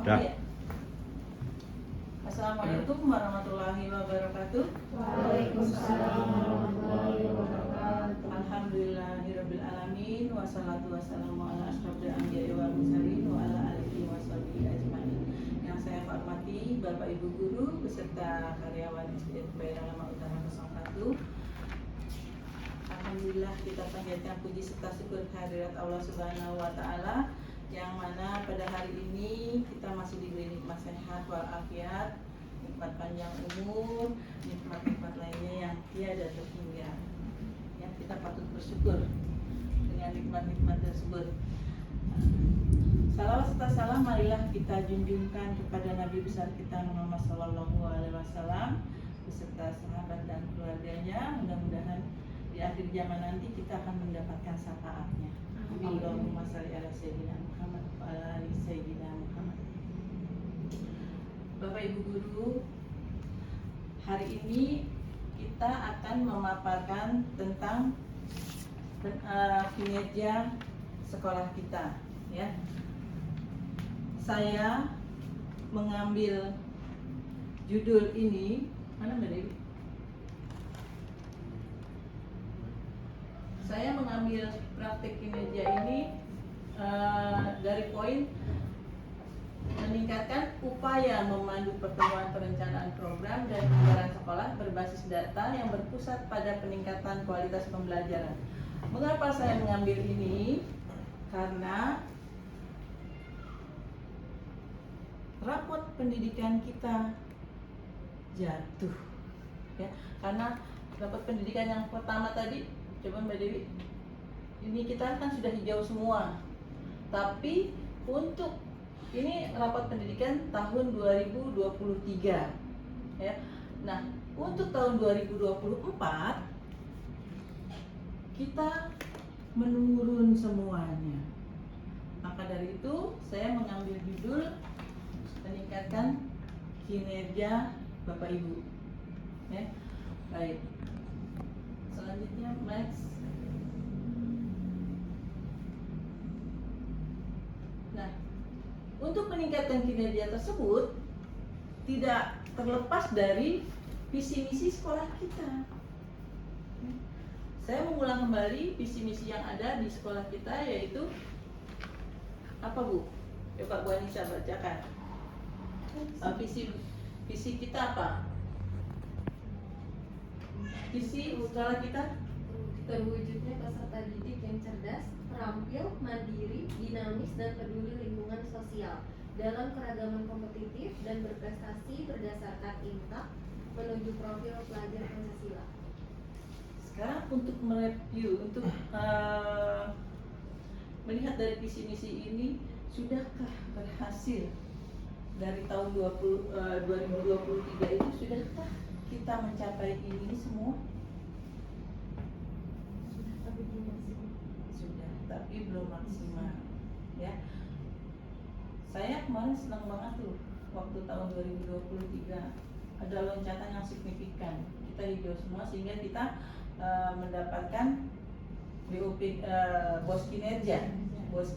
Ya. Assalamualaikum warahmatullahi wabarakatuh. Waalaikumsalam warahmatullahi wabarakatuh. Alhamdulillahirabbil alamin wassalatu wassalamu ala asyrofil anbiya'i wal mursalin wa ala alihi washabihi ajmain. Yang saya hormati Bapak Ibu guru beserta karyawan SDN Kebayoran Lama Utara 01. Alhamdulillah kita panjatkan puji serta syukur kehadirat Allah Subhanahu wa taala yang mana pada hari ini kita masih diberi nikmat sehat walafiat, nikmat panjang umur, nikmat-nikmat lainnya yang tiada terhingga. Ya, kita patut bersyukur dengan nikmat-nikmat tersebut. Salawat serta salam marilah kita junjungkan kepada Nabi besar kita Muhammad SAW beserta sahabat dan keluarganya. Mudah-mudahan di akhir zaman nanti kita akan mendapatkan syafaatnya. Allahumma shalli ala sayyidina Muhammad wa ala ali sayyidina Muhammad. Bapak Ibu guru, hari ini kita akan memaparkan tentang kinerja sekolah kita, ya. Saya mengambil judul ini, mana Mbak Dewi? Saya mengambil praktik kinerja ini dari poin meningkatkan upaya memandu pertemuan perencanaan program dan anggaran sekolah berbasis data yang berpusat pada peningkatan kualitas pembelajaran. Mengapa saya mengambil ini? Karena rapot pendidikan kita jatuh, ya. Karena rapot pendidikan yang pertama tadi, coba Mbak Dewi, ini kita kan sudah hijau semua, tapi untuk ini rapat pendidikan tahun 2023, ya. Nah, untuk tahun 2024 kita menurun semuanya. Maka dari itu saya mengambil judul meningkatkan kinerja Bapak Ibu, ya. Baik. Selanjutnya next. Nah, untuk meningkatkan kinerja tersebut tidak terlepas dari visi misi sekolah kita. Saya mengulang kembali visi misi yang ada di sekolah kita, yaitu apa, Bu? Coba Bu Anissa bacakan. Visi kita apa? Visi sekolah kita Terwujudnya peserta didik yang cerdas, terampil, mandiri, dinamis, dan peduli lingkungan sosial dalam keragaman kompetitif dan berprestasi berdasarkan INTAK menuju profil pelajar Pancasila. Sekarang untuk mereview, untuk melihat dari visi misi ini, sudahkah berhasil dari tahun 2023 itu, sudahkah kita mencapai ini semua? Sudah, tapi belum maksimal, ya. Saya kemarin senang banget tuh waktu tahun 2023 ada loncatan yang signifikan. Kita hijau semua sehingga kita mendapatkan BOP, bos kinerja. Bos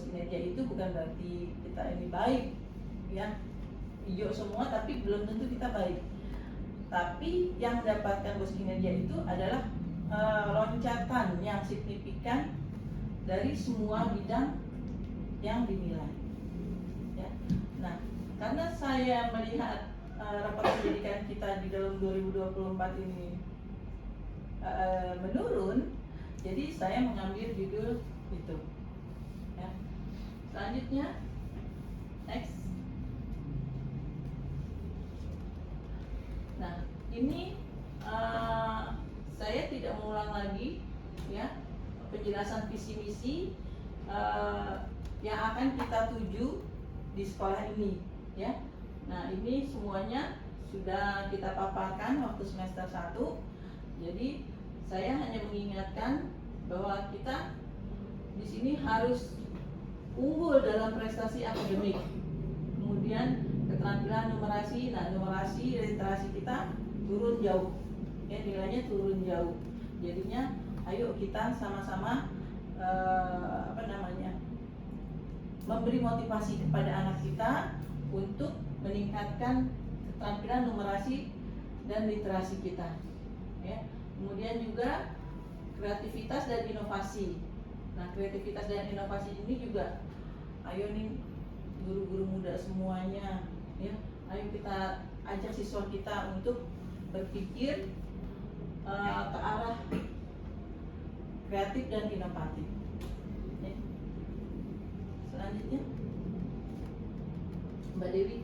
kinerja itu bukan berarti kita ini baik, ya. Hijau semua tapi belum tentu kita baik. Tapi yang mendapatkan bos kinerja itu adalah loncatan yang signifikan dari semua bidang yang dinilai, ya. Nah, karena saya melihat rapat pendidikan kita di dalam 2024 ini menurun, jadi saya mengambil judul itu, ya. Selanjutnya next. Nah, ini saya tidak mengulang lagi, ya, penjelasan visi misi yang akan kita tuju di sekolah ini, ya. Nah, ini semuanya sudah kita paparkan waktu semester 1. Jadi saya hanya mengingatkan bahwa kita di sini harus unggul dalam prestasi akademik. Kemudian keterampilan numerasi, nah numerasi literasi kita turun jauh, ya, nilainya turun jauh. Jadinya ayo kita sama-sama memberi motivasi kepada anak kita untuk meningkatkan keterampilan numerasi dan literasi kita, ya. Kemudian juga kreativitas dan inovasi. Nah, kreativitas dan inovasi ini juga, ayo nih guru-guru muda semuanya, ya, ayo kita ajak siswa kita untuk berpikir ke arah kreatif dan inovatif. Ya. Selanjutnya, Mbak Dewi.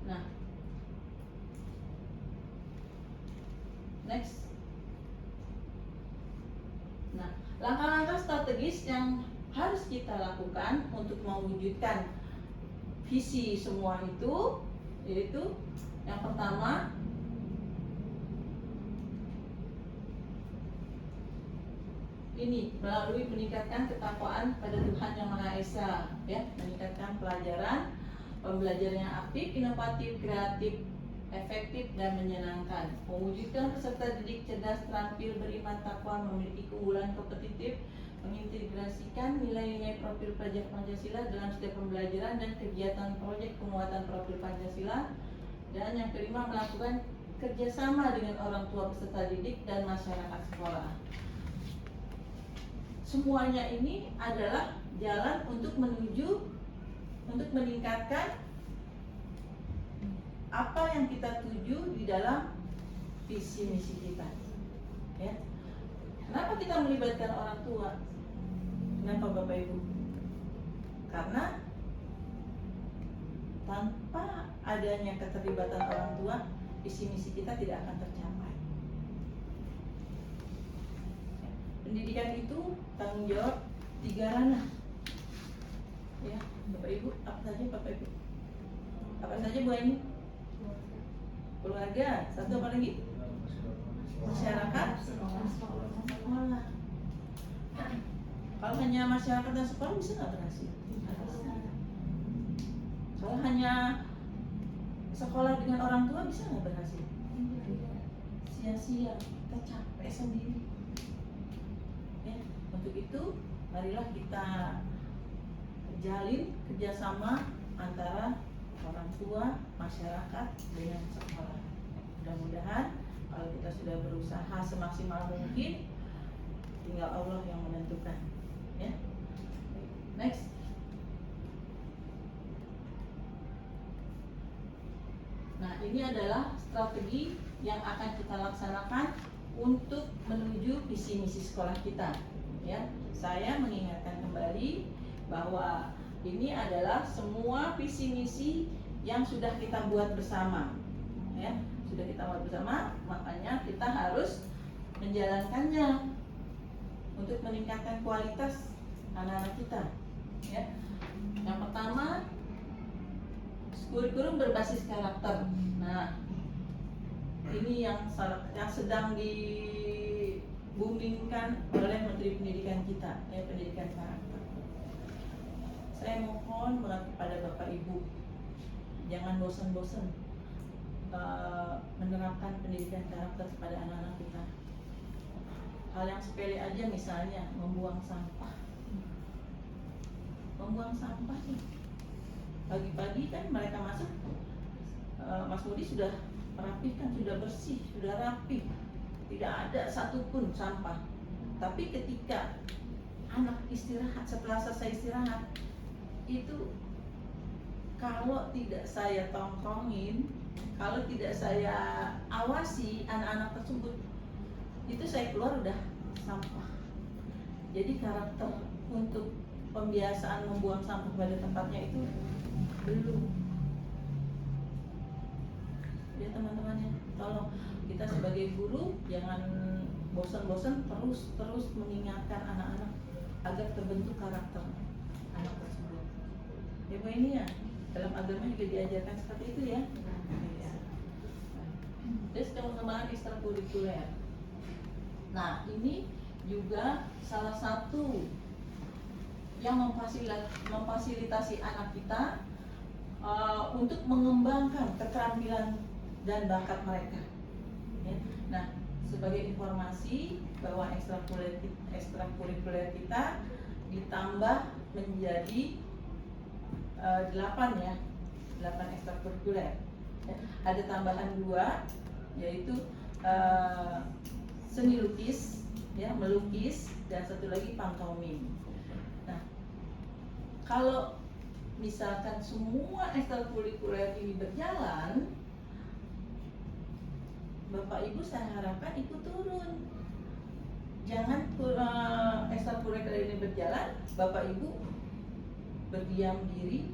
Nah, next. Nah, langkah-langkah strategis yang harus kita lakukan untuk mewujudkan visi semua itu, yaitu yang pertama, ini melalui meningkatkan ketakwaan pada Tuhan Yang Maha Esa, ya, meningkatkan pembelajaran yang aktif, inovatif, kreatif, efektif, dan menyenangkan. Mewujudkan peserta didik cerdas, terampil, beriman, takwa, memiliki keunggulan kompetitif, mengintegrasikan nilai-nilai profil pelajar Pancasila dalam setiap pembelajaran dan kegiatan proyek penguatan profil Pancasila. Dan yang kelima, melakukan kerjasama dengan orang tua peserta didik dan masyarakat sekolah. Semuanya ini adalah jalan untuk meningkatkan apa yang kita tuju di dalam visi misi kita, ya. Kenapa kita melibatkan orang tua? Kenapa Bapak Ibu? Karena tanpa adanya keterlibatan orang tua, visi misi kita tidak akan tercapai. Pendidikan itu tanggung jawab 3 ranah, ya, Bapak Ibu. Apa saja Bapak Ibu? Apa saja Bu ini? Keluarga. Satu apa lagi? Masyarakat, sekolah. Kalau hanya masyarakat dan sekolah bisa nggak berhasil? Kalau hanya sekolah dengan orang tua bisa nggak berhasil? Sia-sia, kita capek sendiri. Ya, untuk itu marilah kita jalin kerjasama antara orang tua, masyarakat dengan sekolah. Mudah-mudahan kalau kita sudah berusaha semaksimal mungkin, tinggal Allah yang menentukan, ya. Next. Nah, ini adalah strategi yang akan kita laksanakan untuk menuju visi misi sekolah kita, ya. Saya mengingatkan kembali bahwa ini adalah semua visi misi yang sudah kita buat bersama, ya. Sudah kita buat bersama, makanya kita harus menjalankannya untuk meningkatkan kualitas anak-anak kita, ya. Yang pertama, kurikulum berbasis karakter. Nah, ini yang sedang dibumingkan oleh Menteri Pendidikan kita, ya, pendidikan karakter. Saya mohon banget kepada Bapak Ibu, jangan bosan-bosan menerapkan pendidikan karakter kepada anak-anak kita. Hal yang sepele aja, misalnya membuang sampah. Membuang sampah nih. Pagi-pagi kan mereka masuk, Mas Budi sudah merapikan, sudah bersih, sudah rapi, tidak ada satupun sampah. Tapi ketika anak istirahat, setelah selesai istirahat, itu kalau tidak saya tongkrongin, kalau tidak saya awasi anak-anak tersebut, itu saya keluar udah sampah. Jadi karakter untuk pembiasaan membuang sampah pada tempatnya itu belum. Ya teman-teman, ya, tolong kita sebagai guru jangan bosan-bosan, terus mengingatkan anak-anak agar terbentuk karakter anak tersebut. Ya Bu, ini ya dalam agama juga diajarkan seperti itu, ya. Terus pengembangan ekstrakurikuler. Nah, ini juga salah satu yang memfasilitasi anak kita untuk mengembangkan keterampilan dan bakat mereka, ya. Nah, sebagai informasi bahwa ekstrakurikuler kita ditambah menjadi 8 ya, 8 ekstrakurikuler. Ya, ada tambahan 2 yaitu seni lukis, ya, melukis, dan satu lagi pantomim. Nah, kalau misalkan semua ekstrakurikuler ini berjalan, Bapak Ibu saya harapkan ikut turun. Jangan ekstrakurikuler ini berjalan, Bapak Ibu berdiam diri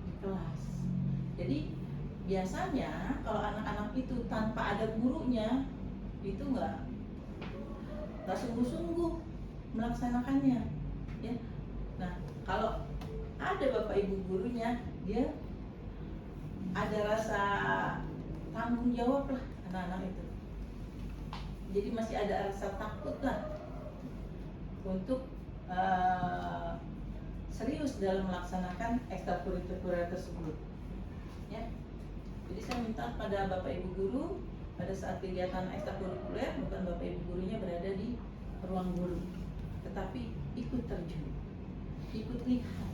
di kelas. Jadi biasanya kalau anak-anak itu tanpa ada gurunya itu nggak sungguh-sungguh melaksanakannya, ya. Nah, kalau ada Bapak Ibu gurunya, dia ada rasa tanggung jawab lah anak-anak itu. Jadi masih ada rasa takut lah untuk serius dalam melaksanakan ekstrakurikuler tersebut, ya. Jadi saya minta pada Bapak Ibu guru pada saat kegiatan ekstrakurikuler, bukan Bapak Ibu gurunya berada di ruang guru, tetapi ikut terjun, ikut lihat,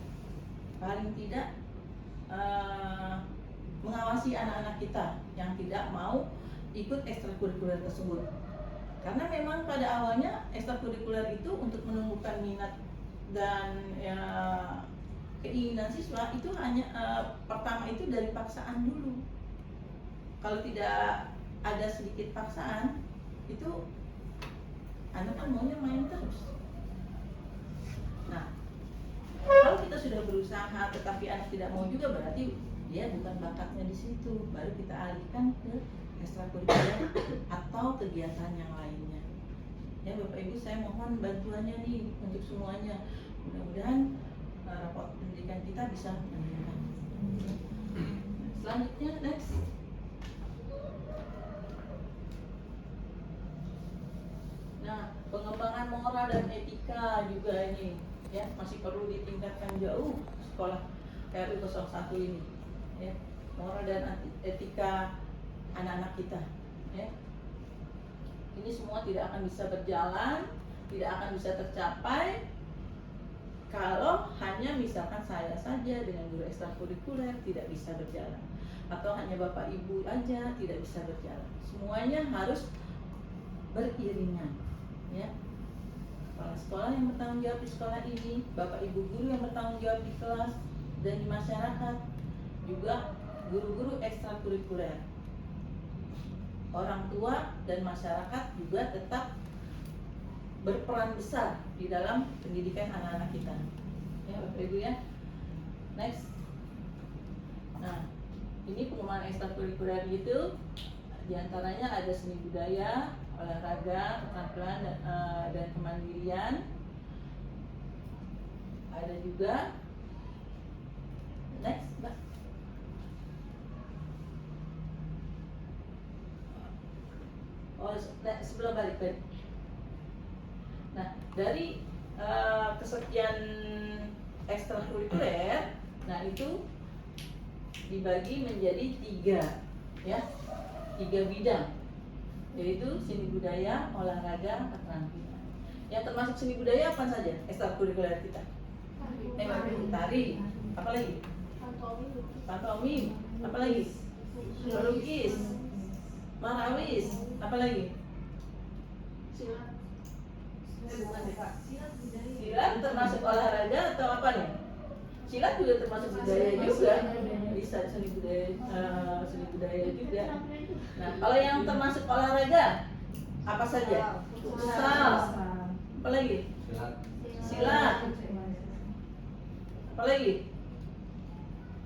paling tidak mengawasi anak-anak kita yang tidak mau ikut ekstrakurikuler tersebut. Karena memang pada awalnya ekstrakurikuler itu untuk menumbuhkan minat dan keinginan siswa itu hanya pertama itu dari paksaan dulu. Kalau tidak ada sedikit paksaan, itu anak kan maunya main terus. Nah, kalau kita sudah berusaha tetapi anak tidak mau juga, berarti dia bukan bakatnya di situ. Baru kita alihkan ke ekstrakurikuler atau kegiatan yang lainnya. Ya Bapak Ibu, saya mohon bantuannya nih untuk semuanya. Mudah-mudahan raport pendidikan kita bisa meningkat. Selanjutnya, next. Nah, pengembangan moral dan etika juga ini, ya, masih perlu ditingkatkan jauh sekolah RU 01 ini, ya. Moral dan etika anak-anak kita, ya. Ini semua tidak akan bisa berjalan, tidak akan bisa tercapai kalau hanya misalkan saya saja dengan guru ekstrakurikuler tidak bisa berjalan, atau hanya Bapak Ibu aja tidak bisa berjalan. Semuanya harus beriringan, ya. Kepala sekolah yang bertanggung jawab di sekolah ini, Bapak Ibu guru yang bertanggung jawab di kelas dan di masyarakat, juga guru-guru ekstrakurikuler, orang tua dan masyarakat juga tetap berperan besar di dalam pendidikan anak-anak kita, ya Bapak Ibu ya. Next. Nah, ini pengembangan ekstrakurikuler itu diantaranya ada seni budaya, olahraga, keterampilan dan kemandirian. Ada juga, next Mbak. Oh, sebelum balik. Nah, dari kesekian ekstrakurikuler, nah itu dibagi menjadi 3, ya, 3 bidang, yaitu seni budaya, olahraga, keterampilan. Yang termasuk seni budaya apa saja ekstrakurikuler kita? Tari, apa lagi? Pantomim, apa lagi? Melukis, marawis, apa lagi? Silat termasuk olahraga atau apa nih? Silat juga termasuk budaya juga, bisa seni budaya juga. Nah, kalau yang termasuk olahraga apa saja? Futsal, apa lagi? Silat, apa lagi?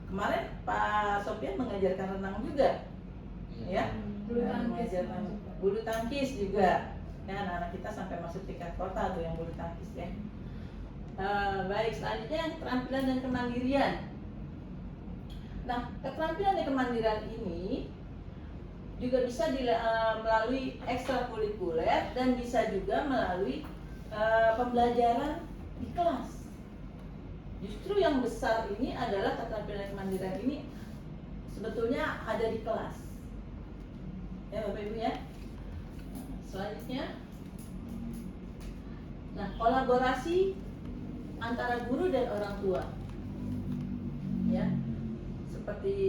Kemarin Pak Sofian mengajarkan renang juga, ya, mengajarkan bulu tangkis juga. Ya, anak-anak kita sampai masuk tingkat kota tuh yang bulu tangkis, ya. Baik, selanjutnya keterampilan dan kemandirian. Nah, keterampilan dan kemandirian ini juga bisa melalui ekstrakurikuler dan bisa juga melalui pembelajaran di kelas. Justru yang besar ini adalah keterampilan dan kemandirian ini sebetulnya ada di kelas, ya Bapak Ibu ya. Selanjutnya, nah, kolaborasi antara guru dan orang tua, ya, seperti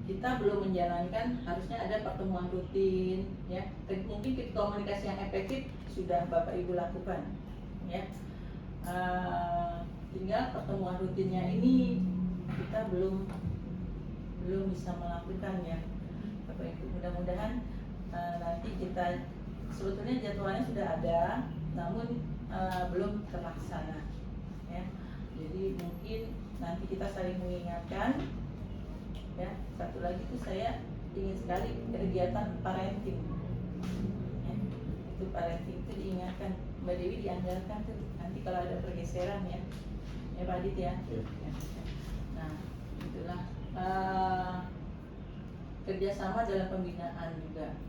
kita belum menjalankan, harusnya ada pertemuan rutin, ya. Mungkin komunikasi yang efektif sudah Bapak Ibu lakukan, ya. Tinggal pertemuan rutinnya ini kita belum bisa melakukan, ya, Bapak Ibu. Mudah-mudahan nanti kita, sebetulnya jadwalnya sudah ada, namun belum terlaksana, ya. Jadi mungkin nanti kita saling mengingatkan, ya. Satu lagi itu saya ingin sekali kegiatan parenting, ya. Itu parenting itu diingatkan, Mbak Dewi dianggarkan tuh nanti kalau ada pergeseran, ya, ya Pak Adit, ya. Ya. Nah, itulah kerjasama dalam pembinaan juga,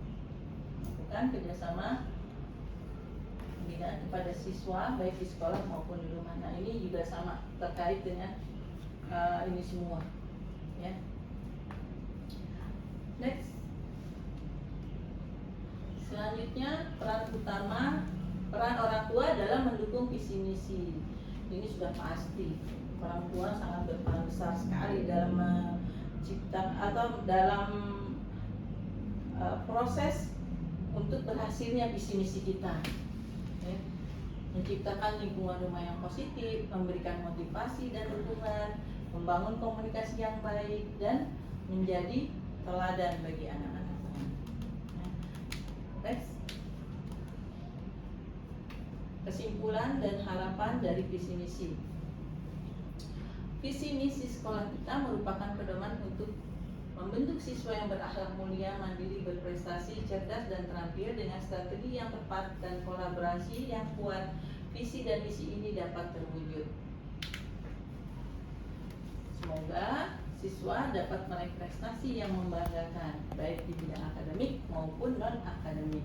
bukan kerjasama pembinaan kepada siswa baik di sekolah maupun di rumah. Nah, ini juga sama terkait dengan ini semua, ya. Next, selanjutnya peran orang tua dalam mendukung visi misi. Ini sudah pasti orang tua sangat berperan besar sekali dalam menciptakan atau dalam proses untuk berhasilnya visi misi kita, ya. Menciptakan lingkungan rumah yang positif, memberikan motivasi dan dukungan, membangun komunikasi yang baik, dan menjadi teladan bagi anak-anaknya. Next, kesimpulan dan harapan dari visi misi. Visi misi sekolah kita merupakan pedoman untuk membentuk siswa yang berakhlak mulia, mandiri, berprestasi, cerdas, dan terampil dengan strategi yang tepat dan kolaborasi yang kuat. Visi dan misi ini dapat terwujud. Semoga siswa dapat meraih prestasi yang membanggakan, baik di bidang akademik maupun non-akademik.